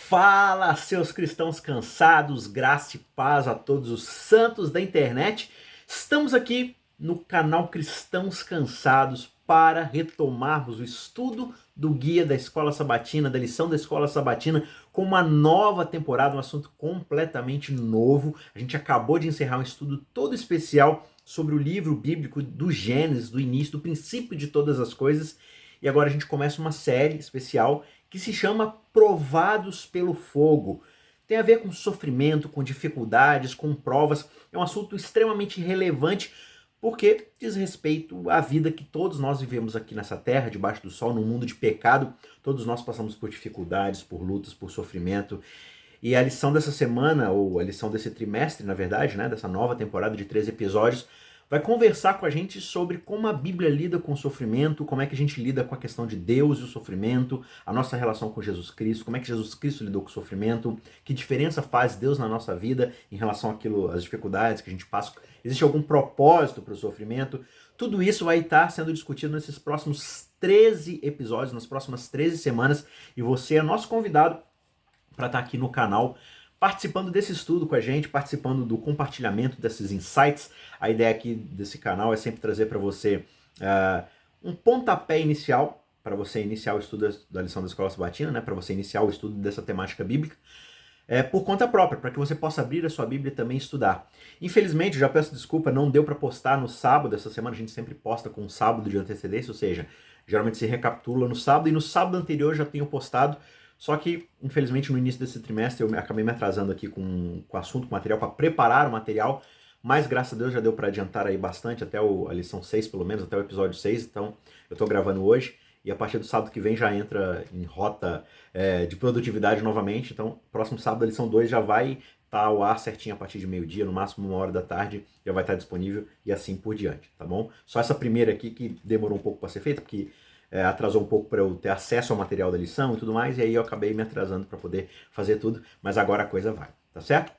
Fala, seus cristãos cansados, graça e paz a todos os santos da internet. Estamos aqui no canal Cristãos Cansados para retomarmos o estudo do guia da Escola Sabatina, da lição da Escola Sabatina, com uma nova temporada, um assunto completamente novo. A gente acabou de encerrar um estudo todo especial sobre o livro bíblico do Gênesis, do início, do princípio de todas as coisas. E agora a gente começa uma série especial que se chama Provados pelo Fogo. Tem a ver com sofrimento, com dificuldades, com provas. É um assunto extremamente relevante porque diz respeito à vida que todos nós vivemos aqui nessa terra, debaixo do sol, num mundo de pecado. Todos nós passamos por dificuldades, por lutas, por sofrimento. E a lição dessa semana, ou a lição desse trimestre, na verdade, né, dessa nova temporada de 13 episódios, vai conversar com a gente sobre como a Bíblia lida com o sofrimento, como é que a gente lida com a questão de Deus e o sofrimento, a nossa relação com Jesus Cristo, como é que Jesus Cristo lidou com o sofrimento, que diferença faz Deus na nossa vida em relação àquilo, às dificuldades que a gente passa, existe algum propósito para o sofrimento. Tudo isso vai estar sendo discutido nesses próximos 13 episódios, nas próximas 13 semanas, e você é nosso convidado para estar aqui no canal, participando desse estudo com a gente, participando do compartilhamento desses insights. A ideia aqui desse canal é sempre trazer para você um pontapé inicial, para você iniciar o estudo da lição da Escola Sabatina, né, para você iniciar o estudo dessa temática bíblica, por conta própria, para que você possa abrir a sua Bíblia e também estudar. Infelizmente, já peço desculpa, não deu para postar no sábado. Essa semana a gente sempre posta com um sábado de antecedência, ou seja, geralmente se recapitula no sábado, e no sábado anterior já tenho postado. Só que, infelizmente, no início desse trimestre eu acabei me atrasando aqui com o assunto, com o material, para preparar o material, mas graças a Deus já deu para adiantar aí bastante, até a lição 6 pelo menos, até o episódio 6, então eu estou gravando hoje, e a partir do sábado que vem já entra em rota de produtividade novamente. Então próximo sábado a lição 2 já vai estar ao ar certinho a partir de meio-dia, no máximo 1h da tarde, já vai estar disponível, e assim por diante, tá bom? Só essa primeira aqui que demorou um pouco para ser feita, porque atrasou um pouco para eu ter acesso ao material da lição e tudo mais, e aí eu acabei me atrasando para poder fazer tudo, mas agora a coisa vai, tá certo?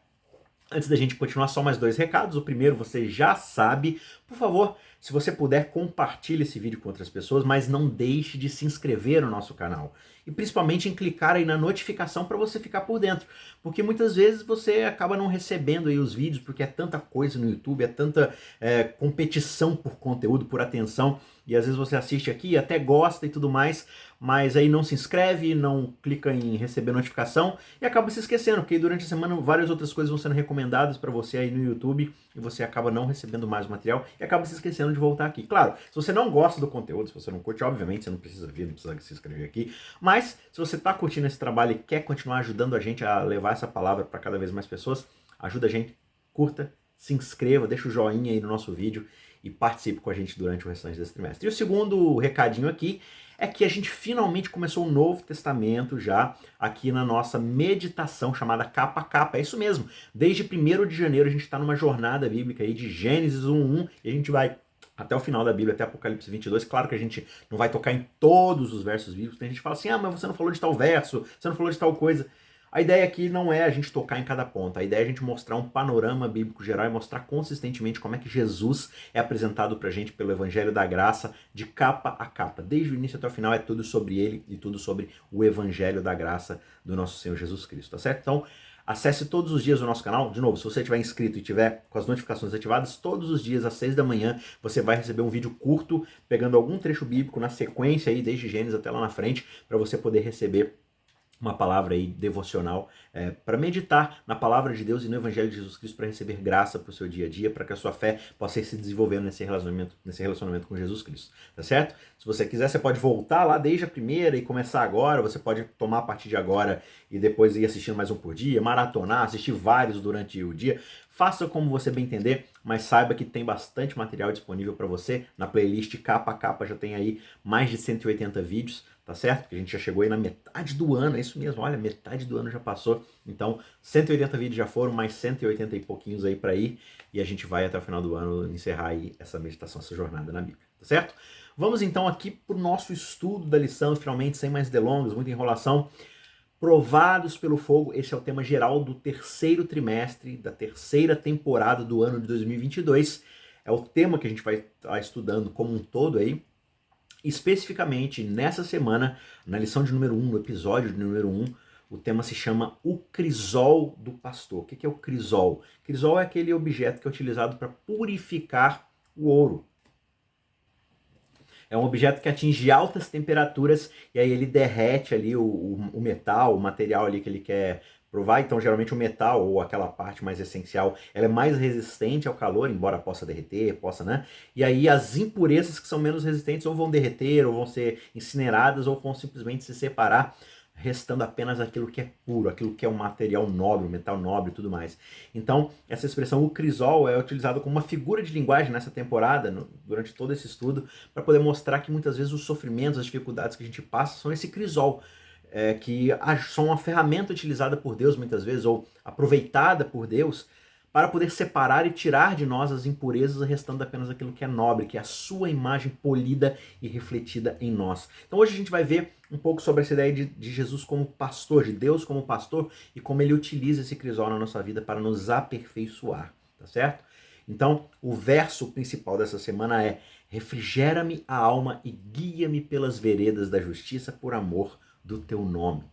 Antes da gente continuar, só mais 2 recados. O primeiro você já sabe. Por favor, se você puder, compartilhe esse vídeo com outras pessoas, mas não deixe de se inscrever no nosso canal. E principalmente em clicar aí na notificação para você ficar por dentro. Porque muitas vezes você acaba não recebendo aí os vídeos, porque é tanta coisa no YouTube, é tanta competição por conteúdo, por atenção. E às vezes você assiste aqui, até gosta e tudo mais, mas aí não se inscreve, não clica em receber notificação e acaba se esquecendo, porque durante a semana várias outras coisas vão sendo recomendadas para você aí no YouTube e você acaba não recebendo mais material e acaba se esquecendo de voltar aqui. Claro, se você não gosta do conteúdo, se você não curte, obviamente você não precisa vir, não precisa se inscrever aqui, mas se você está curtindo esse trabalho e quer continuar ajudando a gente a levar essa palavra para cada vez mais pessoas, ajuda a gente, curta, se inscreva, deixa o joinha aí no nosso vídeo e participe com a gente durante o restante desse trimestre. E o segundo recadinho aqui é que a gente finalmente começou o Novo Testamento já aqui na nossa meditação chamada Capa a Capa. É isso mesmo, desde 1º de janeiro a gente está numa jornada bíblica aí de Gênesis 1:1 e a gente vai até o final da Bíblia, até Apocalipse 22. Claro que a gente não vai tocar em todos os versos bíblicos. Tem gente que fala assim, mas você não falou de tal verso, você não falou de tal coisa. A ideia aqui não é a gente tocar em cada ponto, a ideia é a gente mostrar um panorama bíblico geral e mostrar consistentemente como é que Jesus é apresentado pra gente pelo Evangelho da Graça, de capa a capa. Desde o início até o final é tudo sobre ele e tudo sobre o Evangelho da Graça do nosso Senhor Jesus Cristo, tá certo? Então, acesse todos os dias o nosso canal. De novo, se você estiver inscrito e tiver com as notificações ativadas, todos os dias às 6 da manhã você vai receber um vídeo curto, pegando algum trecho bíblico na sequência aí, desde Gênesis até lá na frente, para você poder receber uma palavra aí devocional para meditar na palavra de Deus e no Evangelho de Jesus Cristo, para receber graça para o seu dia a dia, para que a sua fé possa ir se desenvolvendo nesse relacionamento com Jesus Cristo, tá certo? Se você quiser, você pode voltar lá desde a primeira e começar agora, você pode tomar a partir de agora e depois ir assistindo mais um por dia, maratonar, assistir vários durante o dia. Faça como você bem entender, mas saiba que tem bastante material disponível para você. Na playlist Capa a Capa já tem aí mais de 180 vídeos, tá certo? Porque a gente já chegou aí na metade do ano, é isso mesmo, olha, metade do ano já passou. Então, 180 vídeos já foram, mais 180 e pouquinhos aí para ir, e a gente vai até o final do ano encerrar aí essa meditação, essa jornada na Bíblia, tá certo? Vamos então aqui para o nosso estudo da lição, finalmente, sem mais delongas, muita enrolação. Provados pelo fogo, esse é o tema geral do 3º trimestre, da 3ª temporada do ano de 2022. É o tema que a gente vai estar estudando como um todo aí. Especificamente nessa semana, na lição de número 1, no episódio de número 1, O tema se chama o crisol do pastor. O que é o crisol? Crisol é aquele objeto que é utilizado para purificar o ouro. É um objeto que atinge altas temperaturas e aí ele derrete ali o metal, o material ali que ele quer provar. Então, geralmente o metal ou aquela parte mais essencial, ela é mais resistente ao calor, embora possa derreter, possa, né? E aí as impurezas que são menos resistentes ou vão derreter, ou vão ser incineradas, ou vão simplesmente se separar, restando apenas aquilo que é puro, aquilo que é um material nobre, um metal nobre e tudo mais. Então, essa expressão, o crisol, é utilizado como uma figura de linguagem nessa temporada, durante todo esse estudo, para poder mostrar que muitas vezes os sofrimentos, as dificuldades que a gente passa são esse crisol, que são uma ferramenta utilizada por Deus muitas vezes, ou aproveitada por Deus, para poder separar e tirar de nós as impurezas, restando apenas aquilo que é nobre, que é a sua imagem polida e refletida em nós. Então hoje a gente vai ver um pouco sobre essa ideia de Jesus como pastor, de Deus como pastor, e como ele utiliza esse crisol na nossa vida para nos aperfeiçoar, tá certo? Então o verso principal dessa semana é: refrigera-me a alma e guia-me pelas veredas da justiça por amor do teu nome.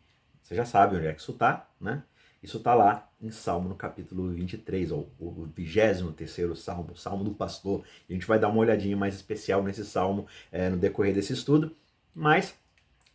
Você já sabe onde é que isso está, né? Isso está lá em Salmo, no capítulo 23, ou o 23º Salmo, o Salmo do Pastor. E a gente vai dar uma olhadinha mais especial nesse Salmo no decorrer desse estudo. Mas,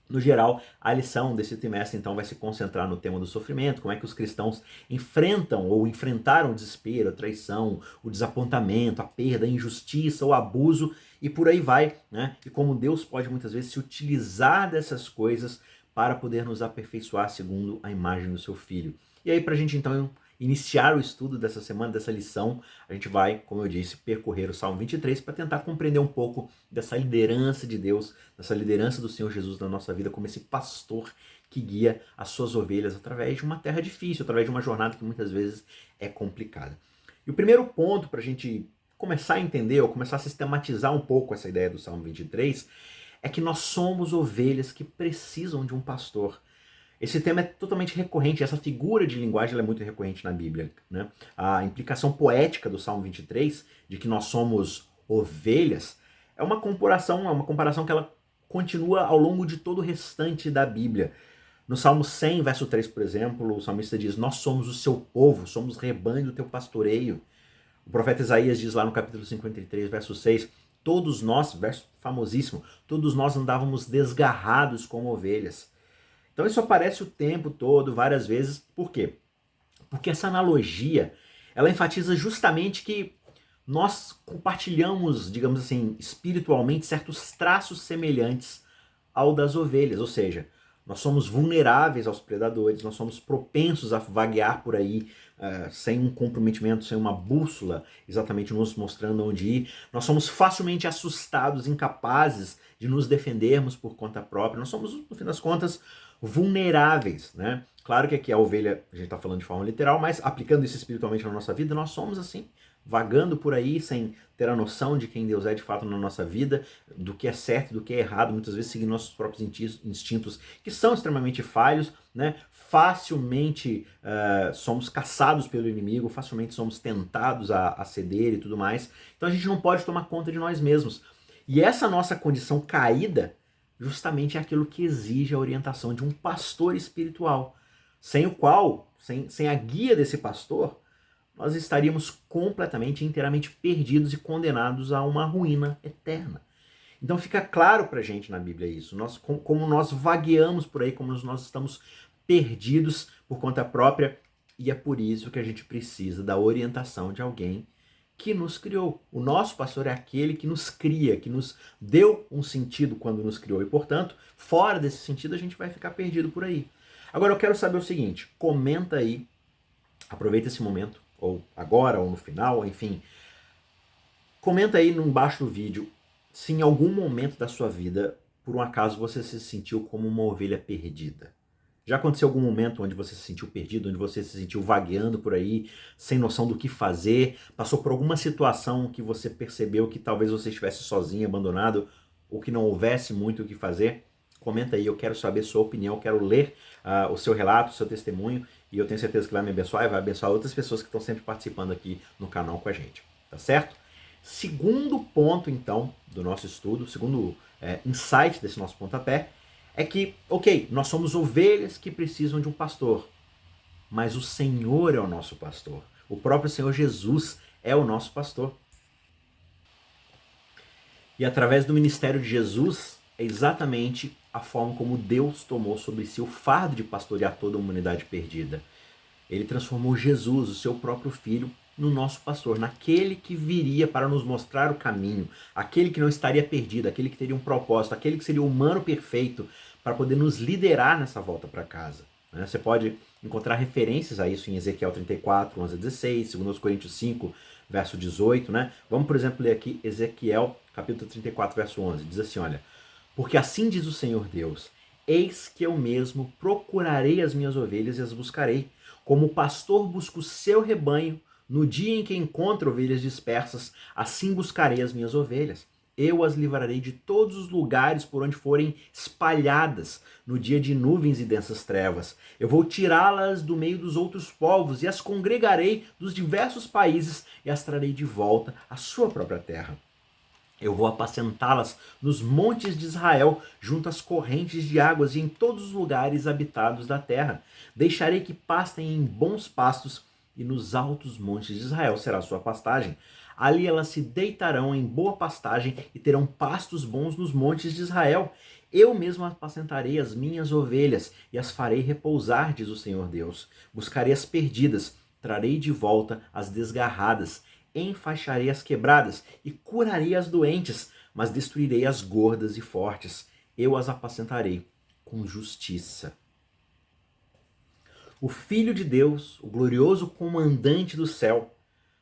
no geral, a lição desse trimestre, então, vai se concentrar no tema do sofrimento, como é que os cristãos enfrentam ou enfrentaram o desespero, a traição, o desapontamento, a perda, a injustiça, o abuso, e por aí vai, né? E como Deus pode, muitas vezes, se utilizar dessas coisas para poder nos aperfeiçoar segundo a imagem do seu Filho. E aí, para a gente então iniciar o estudo dessa semana, dessa lição, a gente vai, como eu disse, percorrer o Salmo 23 para tentar compreender um pouco dessa liderança de Deus, dessa liderança do Senhor Jesus na nossa vida, como esse pastor que guia as suas ovelhas através de uma terra difícil, através de uma jornada que muitas vezes é complicada. E o primeiro ponto para a gente começar a entender, ou começar a sistematizar um pouco essa ideia do Salmo 23, é que nós somos ovelhas que precisam de um pastor. Esse tema é totalmente recorrente, essa figura de linguagem ela é muito recorrente na Bíblia, né? A implicação poética do Salmo 23, de que nós somos ovelhas, é uma comparação que ela continua ao longo de todo o restante da Bíblia. No Salmo 100, verso 3, por exemplo, o salmista diz: nós somos o seu povo, somos rebanho do teu pastoreio. O profeta Isaías diz lá no capítulo 53, verso 6, todos nós, verso famosíssimo, todos nós andávamos desgarrados como ovelhas. Então isso aparece o tempo todo, várias vezes. Por quê? Porque essa analogia, ela enfatiza justamente que nós compartilhamos, digamos assim, espiritualmente, certos traços semelhantes ao das ovelhas. Ou seja, nós somos vulneráveis aos predadores, nós somos propensos a vaguear por aí sem um comprometimento, sem uma bússola exatamente nos mostrando onde ir. Nós somos facilmente assustados, incapazes de nos defendermos por conta própria. Nós somos, no fim das contas, vulneráveis, né? Claro que aqui a ovelha, a gente está falando de forma literal, mas aplicando isso espiritualmente na nossa vida, nós somos assim, vagando por aí sem ter a noção de quem Deus é de fato na nossa vida, do que é certo, do que é errado, muitas vezes seguindo nossos próprios instintos, que são extremamente falhos, né? Facilmente somos caçados pelo inimigo, facilmente somos tentados a ceder e tudo mais. Então a gente não pode tomar conta de nós mesmos. E essa nossa condição caída justamente é aquilo que exige a orientação de um pastor espiritual, sem o qual, sem a guia desse pastor, nós estaríamos completamente, inteiramente perdidos e condenados a uma ruína eterna. Então fica claro pra gente na Bíblia isso, como nós vagueamos por aí, como nós estamos perdidos por conta própria, e é por isso que a gente precisa da orientação de alguém que nos criou. O nosso pastor é aquele que nos cria, que nos deu um sentido quando nos criou. E, portanto, fora desse sentido, a gente vai ficar perdido por aí. Agora, eu quero saber o seguinte. Comenta aí, aproveita esse momento, ou agora, ou no final, enfim. Comenta aí embaixo do vídeo se em algum momento da sua vida, por um acaso, você se sentiu como uma ovelha perdida. Já aconteceu algum momento onde você se sentiu perdido, onde você se sentiu vagueando por aí, sem noção do que fazer, passou por alguma situação que você percebeu que talvez você estivesse sozinho, abandonado, ou que não houvesse muito o que fazer? Comenta aí, eu quero saber sua opinião, eu quero ler o seu relato, o seu testemunho, e eu tenho certeza que vai me abençoar e vai abençoar outras pessoas que estão sempre participando aqui no canal com a gente, tá certo? Segundo ponto, então, do nosso estudo, segundo insight desse nosso pontapé, é que, ok, nós somos ovelhas que precisam de um pastor, mas o Senhor é o nosso pastor. O próprio Senhor Jesus é o nosso pastor. E através do ministério de Jesus, é exatamente a forma como Deus tomou sobre si o fardo de pastorear toda a humanidade perdida. Ele transformou Jesus, o seu próprio filho, no nosso pastor, naquele que viria para nos mostrar o caminho, aquele que não estaria perdido, aquele que teria um propósito, aquele que seria o humano perfeito para poder nos liderar nessa volta para casa. Você pode encontrar referências a isso em Ezequiel 34, 11 a 16, 2 Coríntios 5, verso 18. Vamos, por exemplo, ler aqui Ezequiel, capítulo 34, verso 11. Diz assim, olha: porque assim diz o Senhor Deus, eis que eu mesmo procurarei as minhas ovelhas e as buscarei, como o pastor busca o seu rebanho, no dia em que encontra ovelhas dispersas, assim buscarei as minhas ovelhas. Eu as livrarei de todos os lugares por onde forem espalhadas no dia de nuvens e densas trevas. Eu vou tirá-las do meio dos outros povos e as congregarei dos diversos países e as trarei de volta à sua própria terra. Eu vou apacentá-las nos montes de Israel, junto às correntes de águas e em todos os lugares habitados da terra. Deixarei que pastem em bons pastos e nos altos montes de Israel será a sua pastagem. Ali elas se deitarão em boa pastagem e terão pastos bons nos montes de Israel. Eu mesmo apacentarei as minhas ovelhas e as farei repousar, diz o Senhor Deus. Buscarei as perdidas, trarei de volta as desgarradas. Enfaixarei as quebradas e curarei as doentes, mas destruirei as gordas e fortes. Eu as apacentarei com justiça. O Filho de Deus, o glorioso comandante do céu,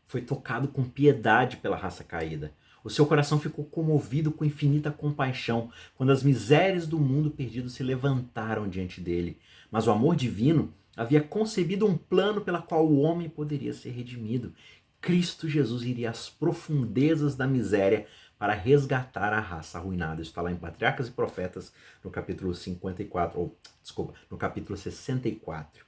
foi tocado com piedade pela raça caída. O seu coração ficou comovido com infinita compaixão quando as misérias do mundo perdido se levantaram diante dele. Mas o amor divino havia concebido um plano pela qual o homem poderia ser redimido. Cristo Jesus iria às profundezas da miséria para resgatar a raça arruinada. Isso está lá em Patriarcas e Profetas, no capítulo 54, no capítulo 64.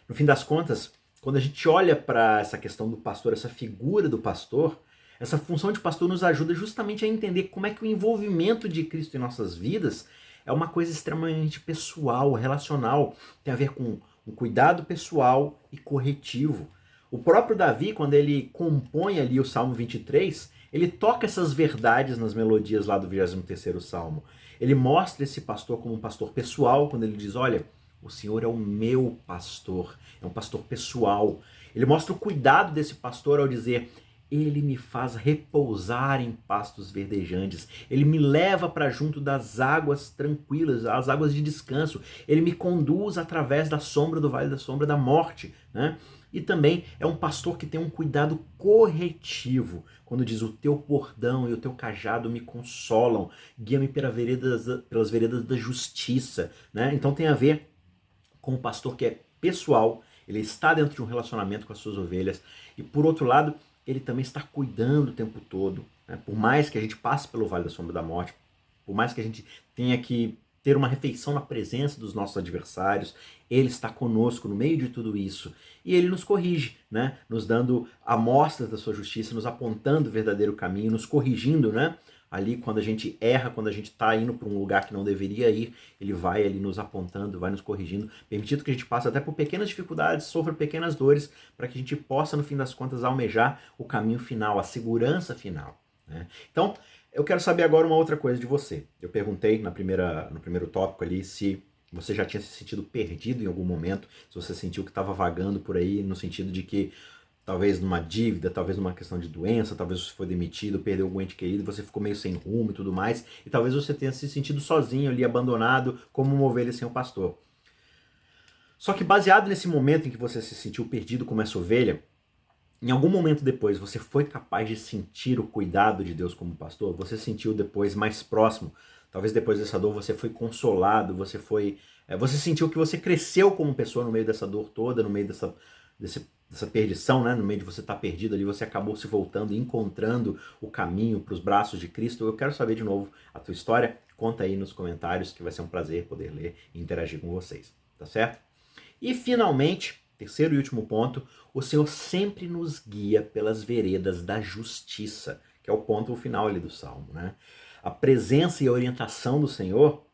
No fim das contas, quando a gente olha para essa questão do pastor, essa figura do pastor, essa função de pastor nos ajuda justamente a entender como é que o envolvimento de Cristo em nossas vidas é uma coisa extremamente pessoal, relacional, tem a ver com um cuidado pessoal e corretivo. O próprio Davi, quando ele compõe ali o Salmo 23, ele toca essas verdades nas melodias lá do 23º Salmo. Ele mostra esse pastor como um pastor pessoal, quando ele diz, olha, o Senhor é o meu pastor, é um pastor pessoal. Ele mostra o cuidado desse pastor ao dizer, ele me faz repousar em pastos verdejantes, ele me leva para junto das águas tranquilas, as águas de descanso, ele me conduz através da sombra do vale da sombra da morte, E também é um pastor que tem um cuidado corretivo, quando diz, o teu bordão e o teu cajado me consolam, guia-me pelas veredas da justiça, Então tem a ver com um pastor que é pessoal, ele está dentro de um relacionamento com as suas ovelhas, e por outro lado, ele também está cuidando o tempo todo, Por mais que a gente passe pelo vale da sombra da morte, por mais que a gente tenha que ter uma refeição na presença dos nossos adversários, ele está conosco no meio de tudo isso. E ele nos corrige, Nos dando amostras da sua justiça, nos apontando o verdadeiro caminho, nos corrigindo, Ali quando a gente erra, quando a gente está indo para um lugar que não deveria ir, ele vai ali nos apontando, vai nos corrigindo, permitindo que a gente passe até por pequenas dificuldades, sofra pequenas dores, para que a gente possa, no fim das contas, almejar o caminho final, a segurança final. Então, eu quero saber agora uma outra coisa de você. Eu perguntei no primeiro tópico ali se você já tinha se sentido perdido em algum momento, se você sentiu que estava vagando por aí, no sentido de que talvez numa dívida, talvez numa questão de doença, talvez você foi demitido, perdeu algum ente querido, você ficou meio sem rumo e tudo mais, e talvez você tenha se sentido sozinho ali, abandonado, como uma ovelha sem um pastor. Só que baseado nesse momento em que você se sentiu perdido como essa ovelha, em algum momento depois você foi capaz de sentir o cuidado de Deus como pastor? Você sentiu depois mais próximo? Talvez depois dessa dor você foi consolado, você sentiu que você cresceu como pessoa no meio dessa dor toda, no meio dessa perdição, No meio de você estar perdido ali, você acabou se voltando e encontrando o caminho para os braços de Cristo. Eu quero saber de novo a tua história. Conta aí nos comentários, que vai ser um prazer poder ler e interagir com vocês, tá certo? E finalmente, terceiro e último ponto, o Senhor sempre nos guia pelas veredas da justiça, que é o ponto final ali do Salmo, A presença e a orientação do Senhor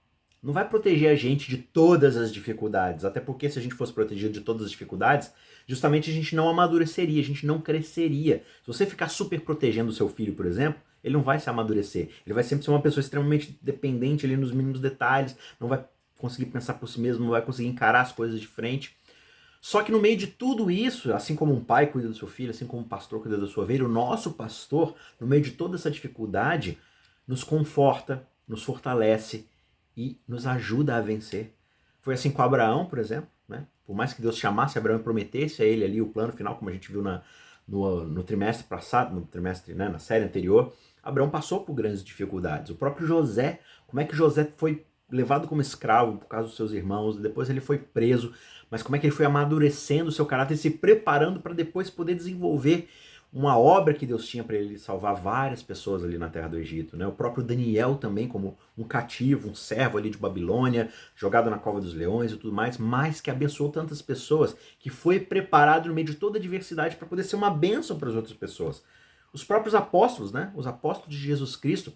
não vai proteger a gente de todas as dificuldades, até porque se a gente fosse protegido de todas as dificuldades, justamente a gente não amadureceria, a gente não cresceria. Se você ficar super protegendo o seu filho, por exemplo, ele não vai se amadurecer, ele vai sempre ser uma pessoa extremamente dependente ali nos mínimos detalhes, não vai conseguir pensar por si mesmo, não vai conseguir encarar as coisas de frente. Só que no meio de tudo isso, assim como um pai cuida do seu filho, assim como um pastor cuida da sua ovelha, o nosso pastor, no meio de toda essa dificuldade, nos conforta, nos fortalece e nos ajuda a vencer. Foi assim com Abraão, por exemplo, né? Por mais que Deus chamasse Abraão e prometesse a ele ali o plano final, como a gente viu no trimestre passado, né, na série anterior, Abraão passou por grandes dificuldades. O próprio José, como é que José foi levado como escravo por causa dos seus irmãos, depois ele foi preso, mas como é que ele foi amadurecendo o seu caráter e se preparando para depois poder desenvolver uma obra que Deus tinha para ele salvar várias pessoas ali na terra do Egito, né? O próprio Daniel também como um cativo, um servo ali de Babilônia, jogado na cova dos leões e tudo mais, mas que abençoou tantas pessoas, que foi preparado no meio de toda a diversidade para poder ser uma bênção para as outras pessoas. Os próprios apóstolos, né? Os apóstolos de Jesus Cristo,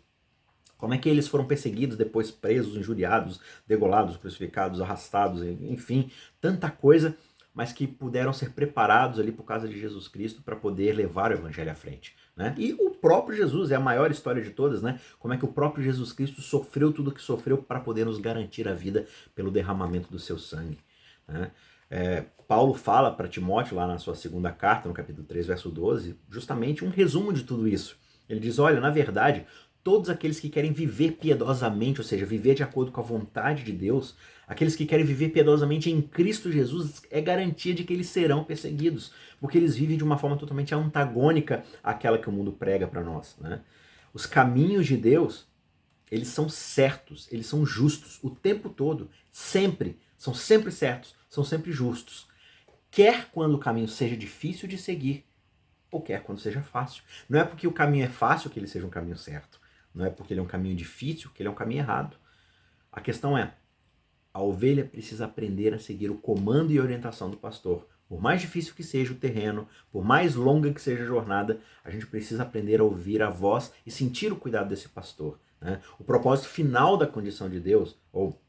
como é que eles foram perseguidos, depois presos, injuriados, degolados, crucificados, arrastados, enfim, tanta coisa, mas que puderam ser preparados ali por causa de Jesus Cristo para poder levar o evangelho à frente, né? E o próprio Jesus é a maior história de todas, né? Como é que o próprio Jesus Cristo sofreu tudo o que sofreu para poder nos garantir a vida pelo derramamento do seu sangue, né? Paulo fala para Timóteo lá na sua segunda carta, no capítulo 3, verso 12, justamente um resumo de tudo isso. Ele diz, olha, na verdade, todos aqueles que querem viver piedosamente, ou seja, viver de acordo com a vontade de Deus, aqueles que querem viver piedosamente em Cristo Jesus, é garantia de que eles serão perseguidos, porque eles vivem de uma forma totalmente antagônica àquela que o mundo prega para nós, né? Os caminhos de Deus, eles são certos, eles são justos o tempo todo, sempre, são sempre certos, são sempre justos. Quer quando o caminho seja difícil de seguir, ou quer quando seja fácil. Não é porque o caminho é fácil que ele seja um caminho certo. Não é porque ele é um caminho difícil que ele é um caminho errado. A questão é, a ovelha precisa aprender a seguir o comando e orientação do pastor. Por mais difícil que seja o terreno, por mais longa que seja a jornada, a gente precisa aprender a ouvir a voz e sentir o cuidado desse pastor, né? O propósito final da condição de Deus, ou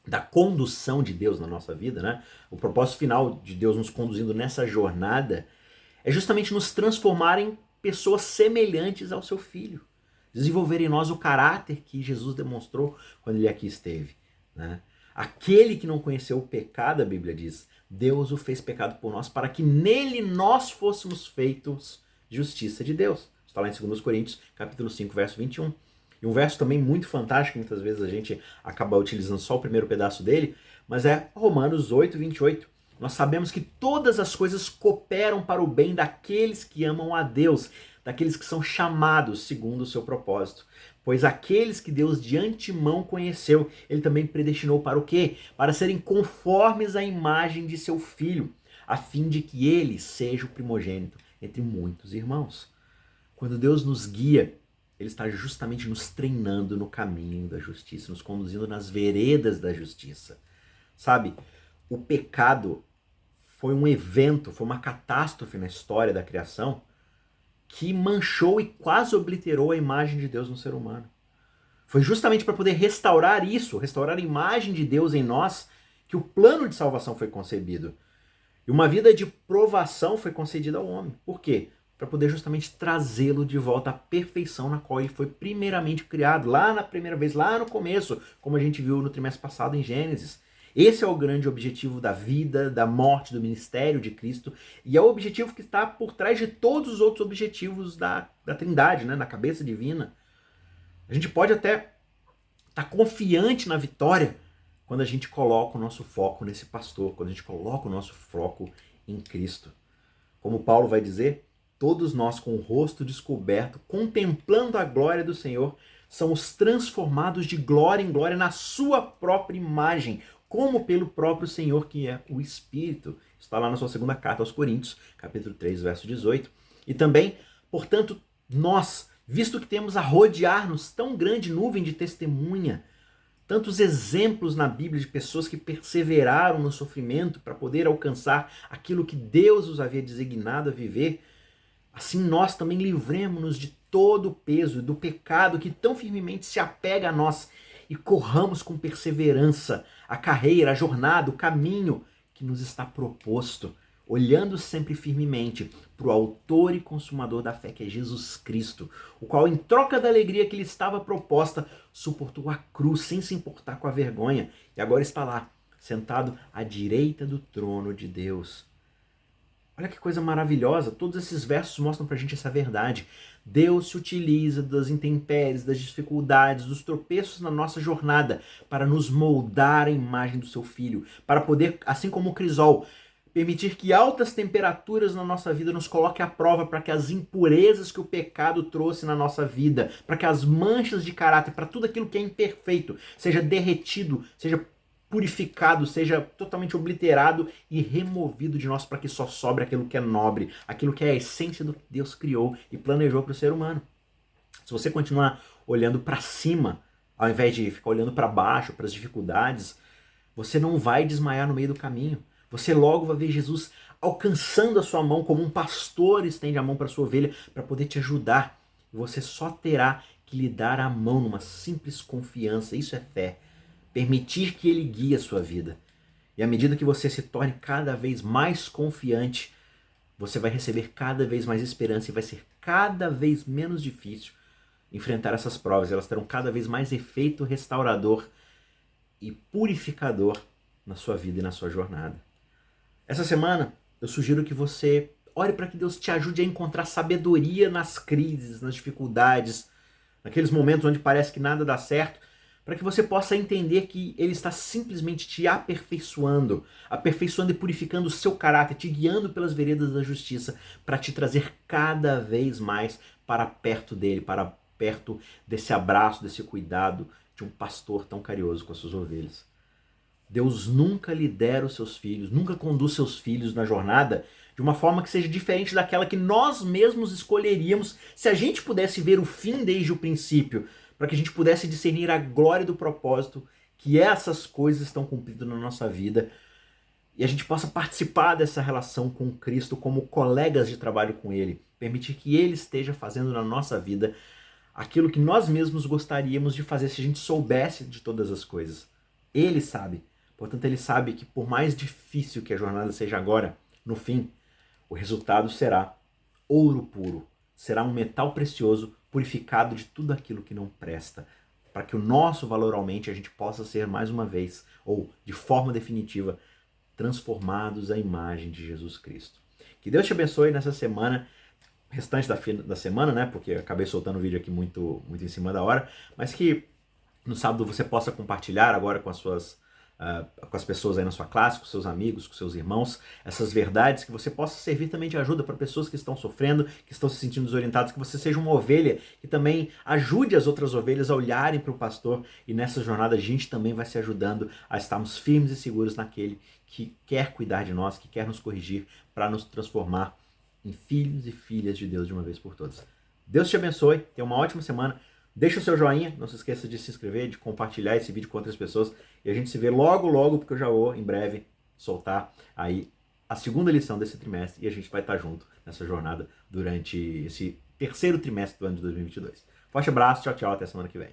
da condução de Deus na nossa vida, né? O propósito final de Deus nos conduzindo nessa jornada é justamente nos transformar em pessoas semelhantes ao seu Filho. Desenvolver em nós o caráter que Jesus demonstrou quando ele aqui esteve, né? Aquele que não conheceu o pecado, a Bíblia diz, Deus o fez pecado por nós, para que nele nós fôssemos feitos justiça de Deus. Está lá em 2 Coríntios, capítulo 5, verso 21. E um verso também muito fantástico, muitas vezes a gente acaba utilizando só o primeiro pedaço dele, mas é Romanos 8, 28. Nós sabemos que todas as coisas cooperam para o bem daqueles que amam a Deus, daqueles que são chamados segundo o seu propósito. Pois aqueles que Deus de antemão conheceu, ele também predestinou para o quê? Para serem conformes à imagem de seu Filho, a fim de que ele seja o primogênito entre muitos irmãos. Quando Deus nos guia, ele está justamente nos treinando no caminho da justiça, nos conduzindo nas veredas da justiça. Sabe, o pecado foi um evento, foi uma catástrofe na história da criação que manchou e quase obliterou a imagem de Deus no ser humano. Foi justamente para poder restaurar isso, restaurar a imagem de Deus em nós, que o plano de salvação foi concebido. E uma vida de provação foi concedida ao homem. Por quê? Para poder justamente trazê-lo de volta à perfeição na qual ele foi primeiramente criado, lá na primeira vez, lá no começo, como a gente viu no trimestre passado em Gênesis. Esse é o grande objetivo da vida, da morte, do ministério de Cristo, e é o objetivo que está por trás de todos os outros objetivos da Trindade, né, na cabeça divina. A gente pode até estar confiante na vitória quando a gente coloca o nosso foco nesse pastor, quando a gente coloca o nosso foco em Cristo. Como Paulo vai dizer, todos nós com o rosto descoberto, contemplando a glória do Senhor, somos transformados de glória em glória na sua própria imagem, como pelo próprio Senhor, que é o Espírito. Está lá na sua segunda carta aos Coríntios, capítulo 3, verso 18. E também, portanto, nós, visto que temos a rodear-nos tão grande nuvem de testemunha, tantos exemplos na Bíblia de pessoas que perseveraram no sofrimento para poder alcançar aquilo que Deus os havia designado a viver, assim nós também livremos-nos de todo o peso do pecado que tão firmemente se apega a nós e corramos com perseverança a carreira, a jornada, o caminho que nos está proposto, olhando sempre firmemente para o autor e consumador da fé, que é Jesus Cristo, o qual, em troca da alegria que lhe estava proposta, suportou a cruz sem se importar com a vergonha, e agora está lá, sentado à direita do trono de Deus. Olha que coisa maravilhosa, todos esses versos mostram pra gente essa verdade. Deus se utiliza das intempéries, das dificuldades, dos tropeços na nossa jornada para nos moldar a imagem do seu Filho, para poder, assim como o crisol, permitir que altas temperaturas na nossa vida nos coloquem à prova para que as impurezas que o pecado trouxe na nossa vida, para que as manchas de caráter, para tudo aquilo que é imperfeito, seja derretido, seja purificado, seja totalmente obliterado e removido de nós para que só sobre aquilo que é nobre, aquilo que é a essência do que Deus criou e planejou para o ser humano. Se você continuar olhando para cima, ao invés de ficar olhando para baixo, para as dificuldades, você não vai desmaiar no meio do caminho. Você logo vai ver Jesus alcançando a sua mão como um pastor estende a mão para a sua ovelha para poder te ajudar. E você só terá que lhe dar a mão numa simples confiança. Isso é fé. Permitir que ele guie a sua vida. E à medida que você se torne cada vez mais confiante, você vai receber cada vez mais esperança e vai ser cada vez menos difícil enfrentar essas provas. Elas terão cada vez mais efeito restaurador e purificador na sua vida e na sua jornada. Essa semana eu sugiro que você ore para que Deus te ajude a encontrar sabedoria nas crises, nas dificuldades, naqueles momentos onde parece que nada dá certo, para que você possa entender que Ele está simplesmente te aperfeiçoando e purificando o seu caráter, te guiando pelas veredas da justiça, para te trazer cada vez mais para perto dele, para perto desse abraço, desse cuidado de um pastor tão carinhoso com as suas ovelhas. Deus nunca lidera os seus filhos, nunca conduz seus filhos na jornada de uma forma que seja diferente daquela que nós mesmos escolheríamos se a gente pudesse ver o fim desde o princípio, para que a gente pudesse discernir a glória do propósito que essas coisas estão cumprindo na nossa vida e a gente possa participar dessa relação com Cristo como colegas de trabalho com Ele, permitir que Ele esteja fazendo na nossa vida aquilo que nós mesmos gostaríamos de fazer se a gente soubesse de todas as coisas. Ele sabe. Portanto, Ele sabe que por mais difícil que a jornada seja agora, no fim, o resultado será ouro puro. Será um metal precioso purificado de tudo aquilo que não presta, para que o nosso valor aumente e a gente possa ser mais uma vez, ou de forma definitiva, transformados à imagem de Jesus Cristo. Que Deus te abençoe nessa semana, restante da semana, né? Porque eu acabei soltando o vídeo aqui muito em cima da hora, mas que no sábado você possa compartilhar agora com as pessoas aí na sua classe, com seus amigos, com seus irmãos, essas verdades, que você possa servir também de ajuda para pessoas que estão sofrendo, que estão se sentindo desorientadas, que você seja uma ovelha que também ajude as outras ovelhas a olharem para o pastor, e nessa jornada a gente também vai se ajudando a estarmos firmes e seguros naquele que quer cuidar de nós, que quer nos corrigir para nos transformar em filhos e filhas de Deus de uma vez por todas. Deus te abençoe, tenha uma ótima semana. Deixa o seu joinha, não se esqueça de se inscrever, de compartilhar esse vídeo com outras pessoas. E a gente se vê logo, porque eu já vou, em breve, soltar aí a segunda lição desse trimestre. E a gente vai estar junto nessa jornada durante esse terceiro trimestre do ano de 2022. Forte abraço, tchau, até semana que vem.